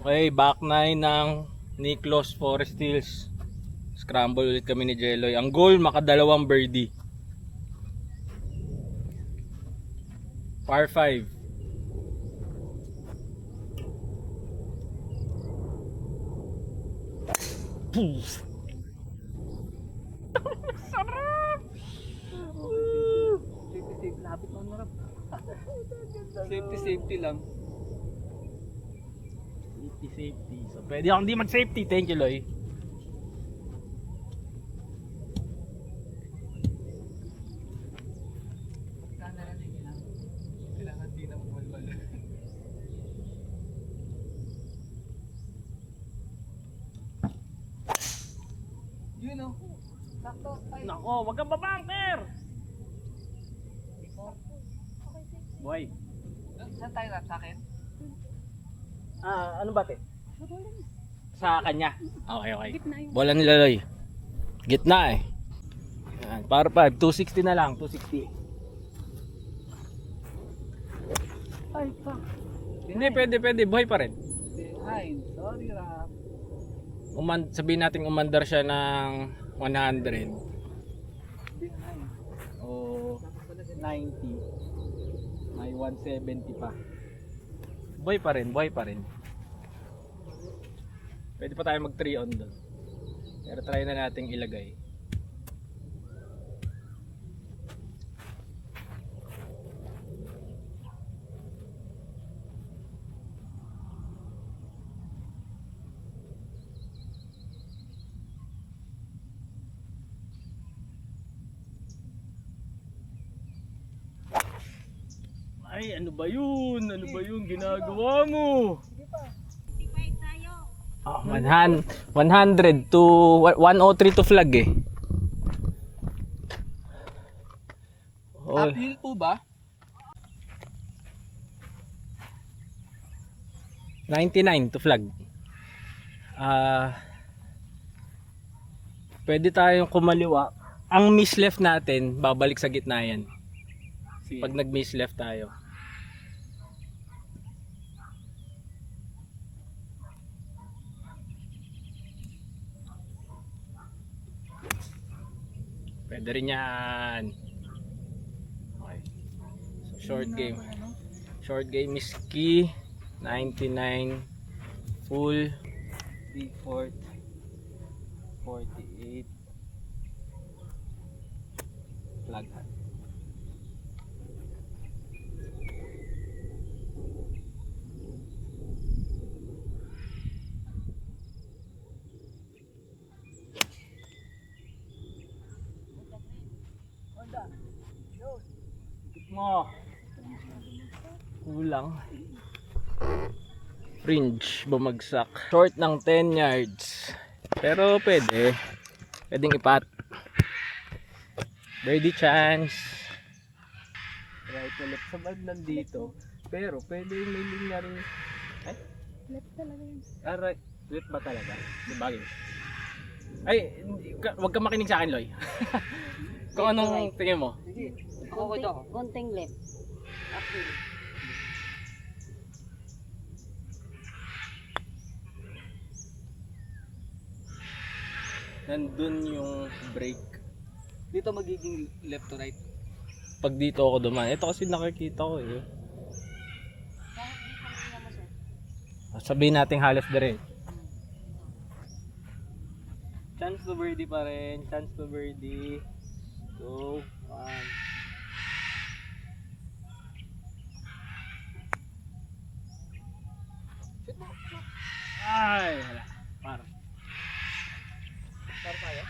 Okay, back 9 ng Niklos Forest Hills. Scramble ulit kami ni Jeloy. Ang goal, makadalawang birdie. Par 5. Sarap! Safety, lapit mo narap. Safety lang. Safety. So, pwede akong di mag-safety. Thank you, Loy. Kailangan di na magwalwal. Yun o. Sakto. Nako, wag kang babangker! Boy. Saan tayo rap? Sa akin? Ano ba, te? Sa kanya. Okay, okay. Bola nila, Loy. Gitna eh. Yan, par 5. 260 na lang. 260. Ay, fuck. Hindi, pwede. Buhay pa rin. Behind. Sorry, rap. Sabihin natin umandar siya ng 100 Behind. o 90. May 170 pa. Buhay pa rin. Pwede pa tayo mag 3 on doon. Pero try na nating ilagay. Ay, ano ba yun? Ano ba yun ginagawa mo? 100 to 103 to flag eh. Oh, Uphill po ba? 99 to flag. Pwede tayong kumaliwa. Ang miss left natin, babalik sa gitna yan. Pag nag-miss left tayo. Pwede rin yan. Okay. So, short game is key. 99 full. 3/4 48 flag hat. Mo. Kulang. Fringe, bumagsak. Short ng 10 yards. Pero pwede. Pwedeng ipat. Birdie chance. Right na left sa band nandito. Pero pwede yung may linya rin. Ay? Left talaga yun. Right. Left ba talaga? Di ba yun? Ay, wag ka makinig sa akin, Loy. Kung anong tingin mo? Ako ito. Konting left. Okay. Nandun yung break. Dito magiging left to right. Pag dito ako dumaan. Ito kasi nakikita ko eh. Sabihin natin halos dire. Chance to birdie pa rin. Chance to birdie. Go. 1. Ay, wala. Par. Para tayo?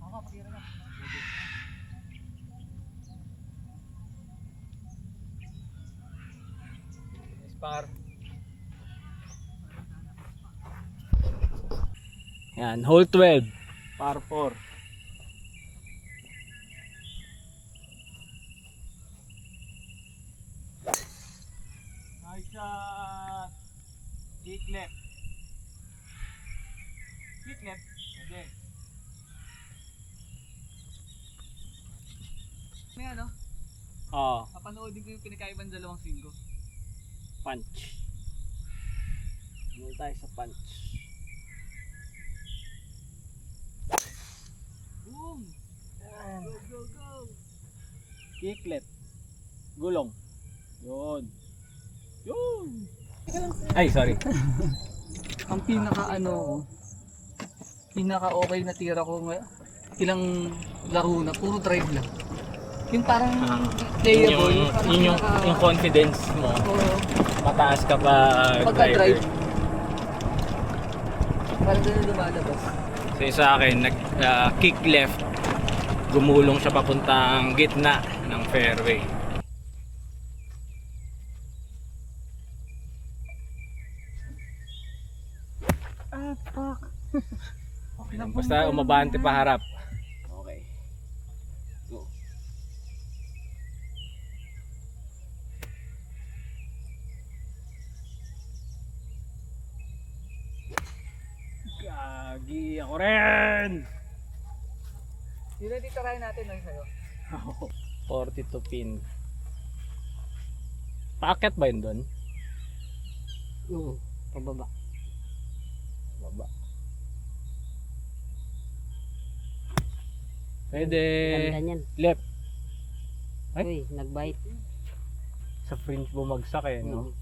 Ako, patira na. Par. Yan, hole 12. Par 4. Nice shot. Kick left. Kick left. Okay. May ano? Oo, Papanoodin ko yung pinakaibang dalawang singgo. punch. Muna tayo sa punch. Boom! Yan. Go, go, go! Kiklet. Gulong. Yun. Yun. Ay, sorry. Ang pinaka okay na tira ko ngayon, ilang laro na, puro drive lang. Yung parang playable, Yung, parang yun yung confidence mo. Oo, Mataas ka pa pagka-drive. driver. Parang ganun lumalabas. So yung sa akin, kick left. Gumulong siya papuntang gitna ng fairway. Ah, fuck. Okay lang. Basta umabante pa harap. Okay. Go. Gagi ako rin! Yun ang titirahin natin no, sa'yo. 42 pin. Paakyat ba yun doon? Oo, pababa. Baba. Pwede. Ganda niyan. Left. Ay? Uy, nagbite. Sa fringe bumagsak eh, no?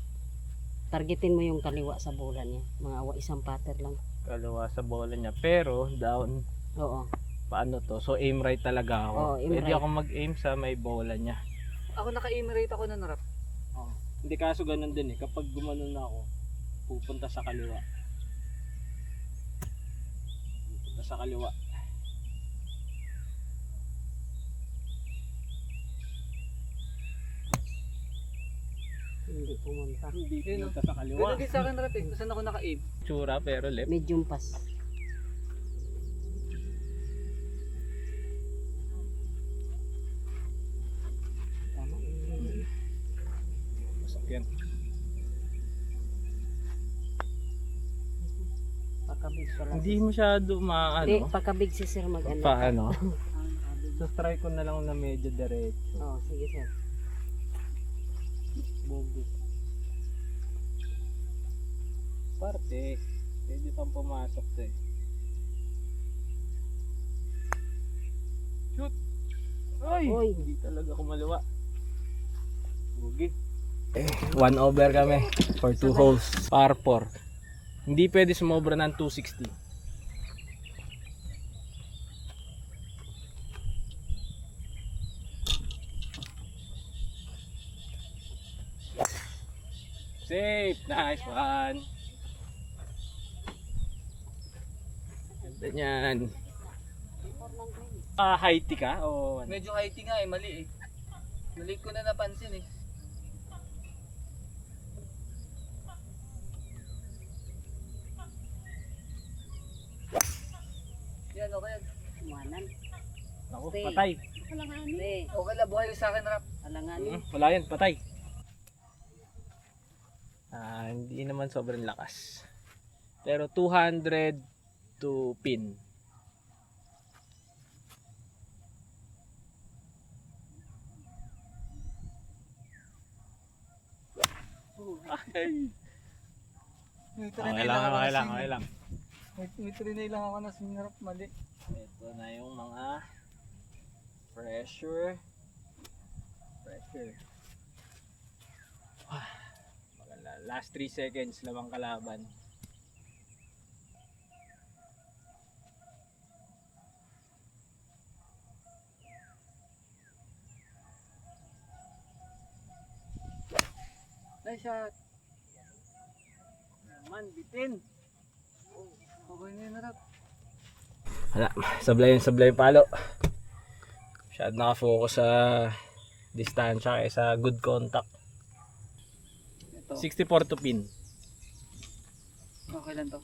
Targetin mo yung kaliwa sa bola niya. Mga isang patter lang. Kalawa sa bola niya. Pero, down. Oo. Paano to? So, aim right talaga ako. Oo, aim Pwede right. ako mag-aim sa may bola niya. Ako naka-emirate ako na narap. Hindi kaso ganun din eh. Kapag gumanon na ako, pupunta sa kaliwa. Pupunta sa kaliwa. Hindi pumunta. Hindi Yun, pupunta sa kaliwa. Ganun din sa akin narap eh, kung saan ako naka-aim. Tsura pero left. Medium pass. Tama. Masak yan. Pakabig pala. Hindi masyado Hindi, maano. pakabig si sir mag-ano. Paano? So try ko na lang na medyo diretso. Oo, sige sir. Bogus. Parte. Pwede pang pumasok to eh. Shoot! Ay! Uy. Hindi talaga kumaliwa. Bugi. 1 over kami for 2 holes. Par 4. Hindi pwede sumobra ng 260. Safe! Nice one! Ganda niyan. High tea ka? O ano? Medyo heighty nga eh, mali eh. Mali ko na napansin eh. Yan, okay yan. Kumanan. Naku, Stay. patay. Hindi. Okay lang, buhay sa akin rap. Alanganin. Wala yan, patay. Hindi naman sobrang lakas. Pero 200 to pin. Ay. May Okay lang, okay lang, okay lang. May trinay lang ako na sinarap mali. Ito na yung mga pressure. Maganda. Last 3 seconds lamang kalaban. Nice shot. Naman, bitin. Okay na yun narap. Wala, sablay yung palo. Masyad nakafocus sa distansya kaysa good contact. Ito. 64 to pin. Okay lang to.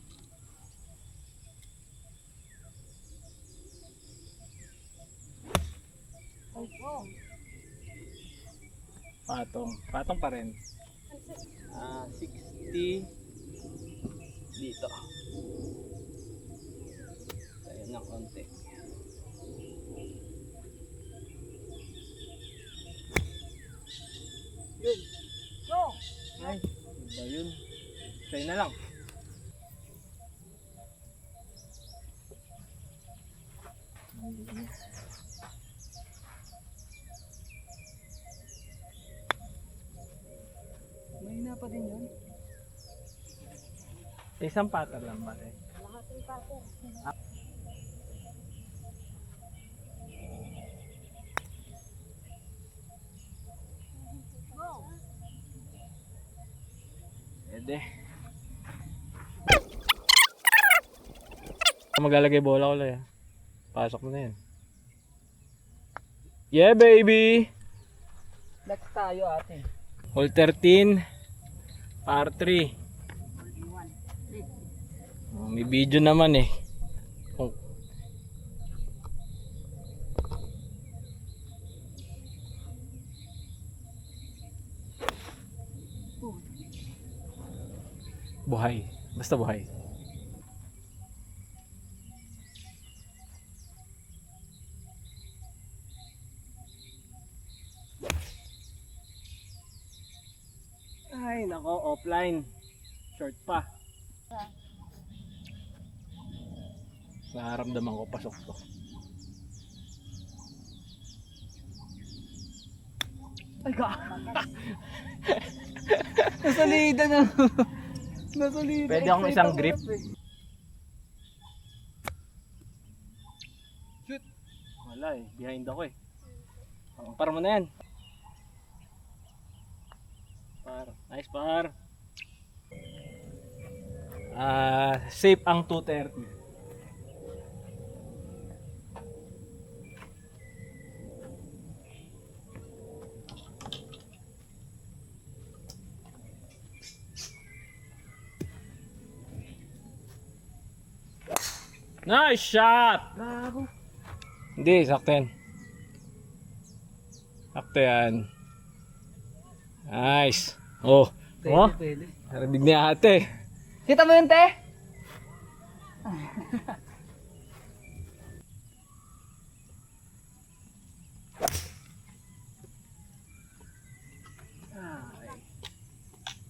Patong pa rin. 60 dito. Ayan ng konti. Yun. Go! Ay, iba yun. Try na lang. May na pa din yun. Isang pattern lang ba eh? Pwede. Maglalagay bola ko lang. Pasok mo na yan. Yeah baby! Next tayo ate. Hole 13, par 3. Oh, may video naman eh. Oh. Buhay. Basta buhay. Ay, nako, offline. Short pa. Nararamdaman ko pasok to. Ay ka! Nasalida na. Nasalida. Pwede akong isang grip. Shoot! Wala eh, behind ako eh. Par mo na yan. Par, nice par. Safe ang 230. Nice shot! Bravo! Hindi, sakto yan. Sakto yan. Nice. Oh, Pwede, oh, pwede. narinig ni ate. Kita mo yun, te?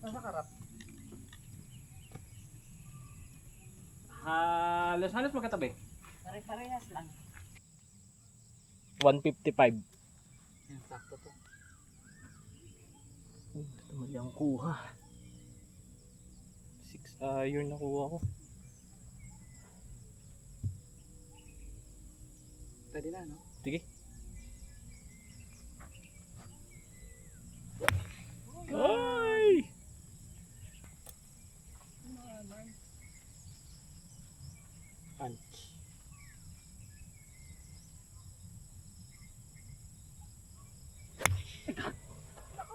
Nasa karap. Halos magkatabi. Pare-parehas lang. 155. Yan, sakto to. Basta mali ang kuha. 6 iron nakuha ko. Pwede na, no? Sige. Ay! Punch.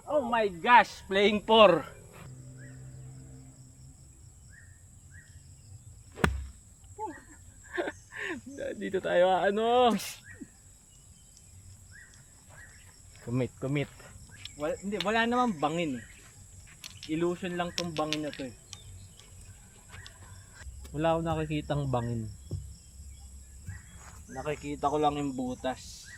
Oh my gosh, playing 4. Dito tayo ano. Commit. Wala naman bangin eh. Illusion lang tong bangin na to eh. Wala akong nakikitang bangin. Nakikita ko lang yung butas.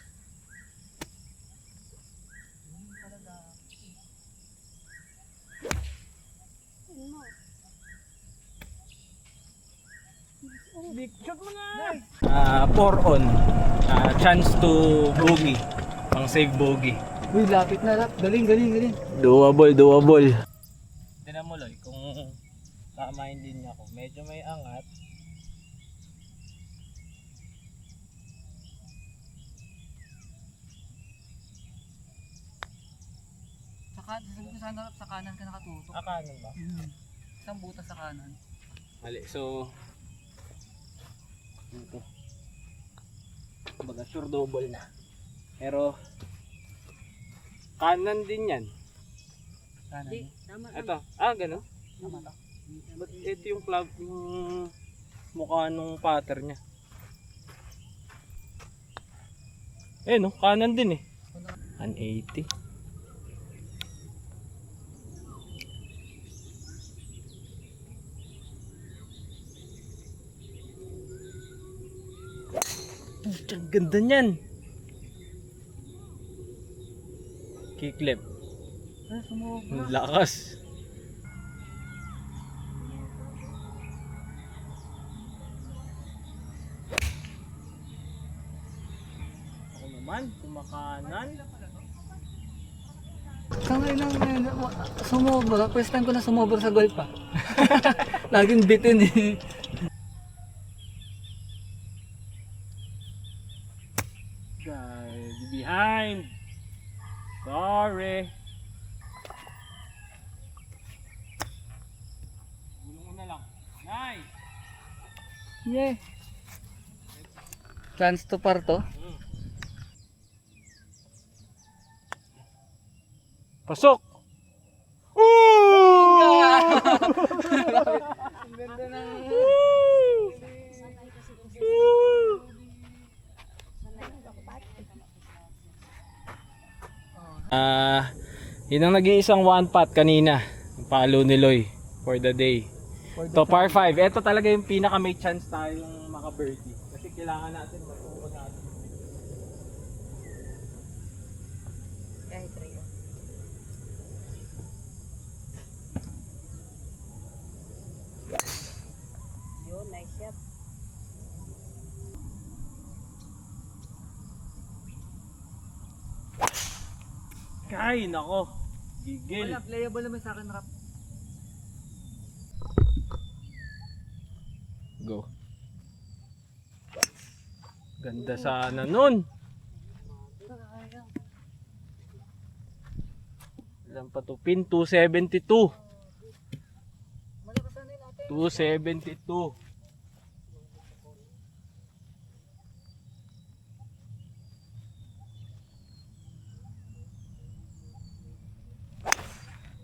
Big shot mo na! 4 on. Chance to bogey. Pang save bogey. Uy, lapit na, lap. Galing. Doable. Tignan mo Loy, kung tama yung linya ko. Medyo may angat. Sabi ko sana sa kanan ka nakatutok. Kanan ba? Isang butas sa kanan. Mali, so ito. Baga sure double na. Pero kanan din yan. Kanan. Di, tama lang. Ito, gano'n? Tama to. Ba't ito yung plug, yung mukha nung pattern niya? No, kanan din eh. 180. Ang ganda niyan. Kiklip. Sumobra. Ang lakas. naman, kumakanan. Sa ngayon sumobra. First time ko na sumobra sa golf pa. Laging bitin eh. Guys, behind. Sorry. Gulong ko na lang. Nice. Yeah. Chance to par to. Pasok. Ooh! Ang ganda ng... Yun ang nag-iisang one putt kanina. Palo ni Loy for the day. To par 5. Ito talaga yung pinaka may chance tayong maka-birdie. Kasi kailangan natin matuwa natin. Yun, nice shot. Kay, nako. Gigil. Wala, playable naman sa akin, Rap. Go. Ganda sana nun. Ilan pa to? Pin 272. Malakas na yun ate. 272.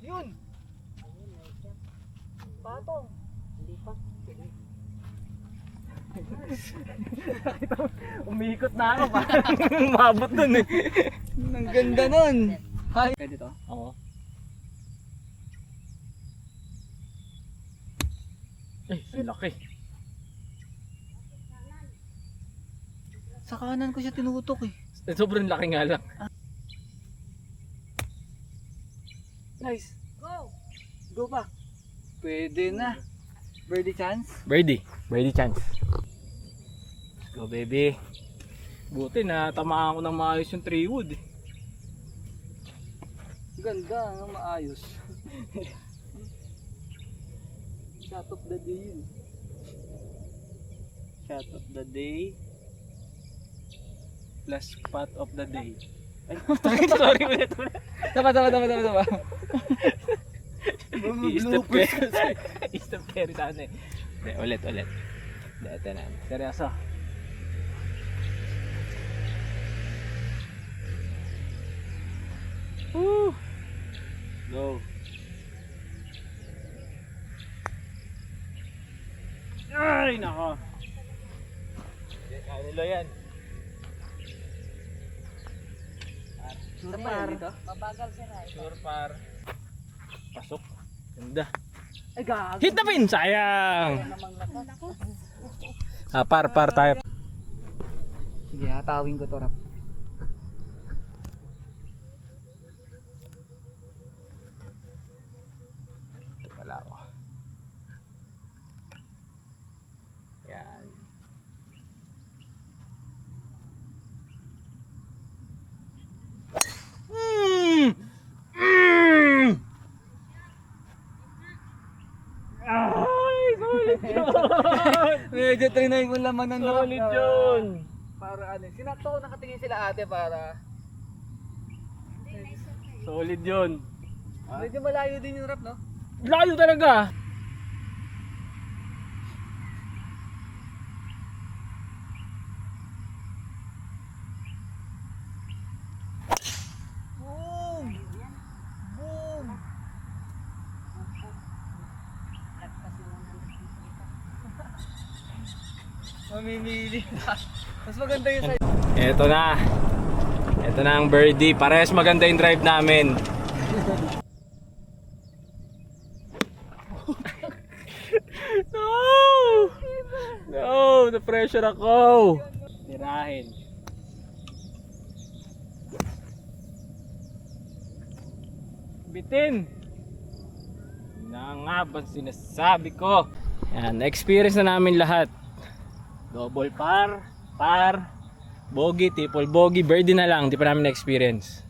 Yun! Patong! Hindi pa. Umikot na ako. Parang umabot dun eh. Ang ganda nun! Hi! Pwede to? Oo. Ay, ang laki. Sa kanan ko siya tinutok eh. Sobrang laki nga lang. Nice! Go! Go pa! Pwede na. Birdie chance? Birdie. Birdie chance. Let's go, baby. Buti na tamaan ko ng maayos yung 3 wood eh. Ganda, ang maayos. Shot of the day yun. Shot of the day. Plus pot of the day. Ay, sorry ulit. Tama. I-step carry. I-step carry sana eh. Hindi, ulit. Hindi, ito na. Seryoso. Woo! Go. Ay, nako. Kaya nilo yan. Sure par. Mabagal si Rai. Sure par. Pasok. Ganda. Ay gago. Hit the pin! Sayang! Namang lakas. Par tayo. Sige, hatawin ko to, Rap. Ito pala ako. Yan. Ay, solid yun! Medyo trinay mo laman ng Rap. Solid yun! Para ano, sinakto ko nakatingin sila ate para Solid yun! medyo malayo din yung Rap, no? Layo talaga! Boom! Boom! Mamimili na. Mas maganda yung sa'yo. Eto na. Ito na ang birdie. Parehas maganda yung drive namin. No! No! Na-pressure ako! Tirahin. Bitin! Na nga ba sinasabi ko? Yan, na-experience na namin lahat. Double par, Bogey, triple bogey, birdie na lang. Di pa namin na-experience.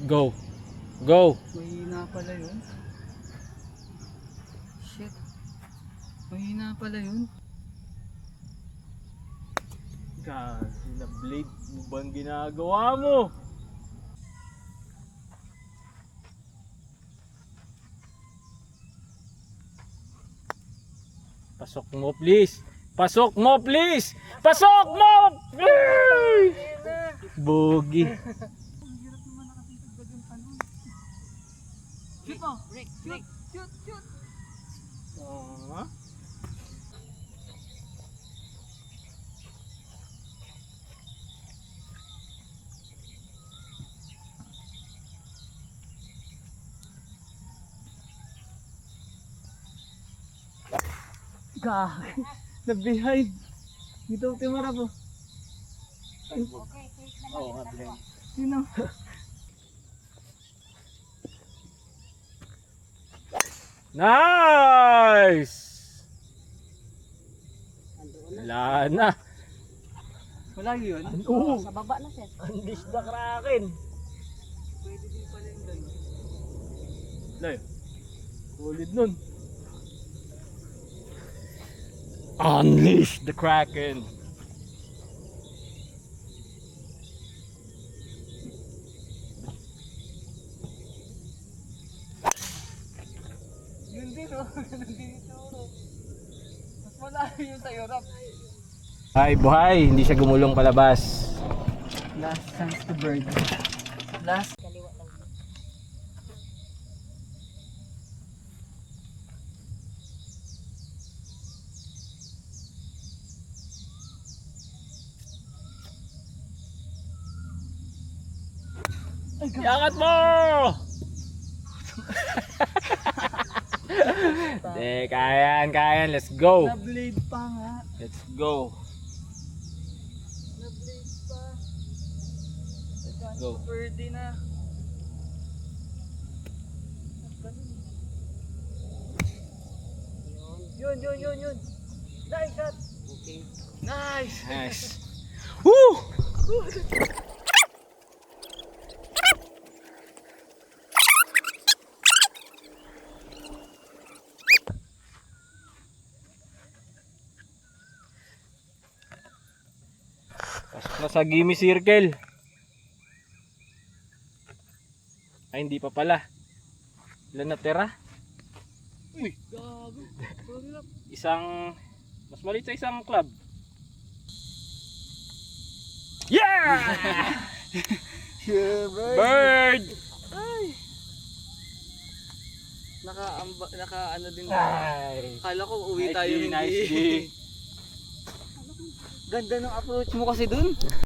Go. Go. Mahina pala yun. Shit. Mahina pala yun. Kasi na blade mo bang ginagawa mo? Pasok mo please. Pasok mo please. Pasok mo please. Bogey. Shoot mo! Shoot! Shoot! Shoot! Gag! Na-behind! Dito ang timara po. Oo nga, blind. Yun o. Nice! Wala na. Wala yun. Oo. Sa baba na sir. Unleash the Kraken. Pwede din pala yung dalawa. Layo. Ulit nun. Unleash the Kraken. Yun din o. Nandito o. Mas malayo yung sa'yo, Rap. Ay, buhay. Hindi siya gumulong palabas. Last chance to bird. Last. Kaliwa lang. Iangat mo! Hindi, kayan. Let's go. Na-blade pa nga. Let's go. Na-blade pa. Let's go. Birdie na. Yun. Nice shot. Okay. Nice. Nice. Woo! Pasok na sa gimme circle. Ay, hindi pa pala. Ilan natira? Uy, gago. Sorry, Rap. Isang, mas maliit sa isang club. Yeah! Yeah, Bird! Naka ano din. Ay! Akala ko uwi Nice tayo day, hindi. nice day. Ganda ng approach mo kasi dun.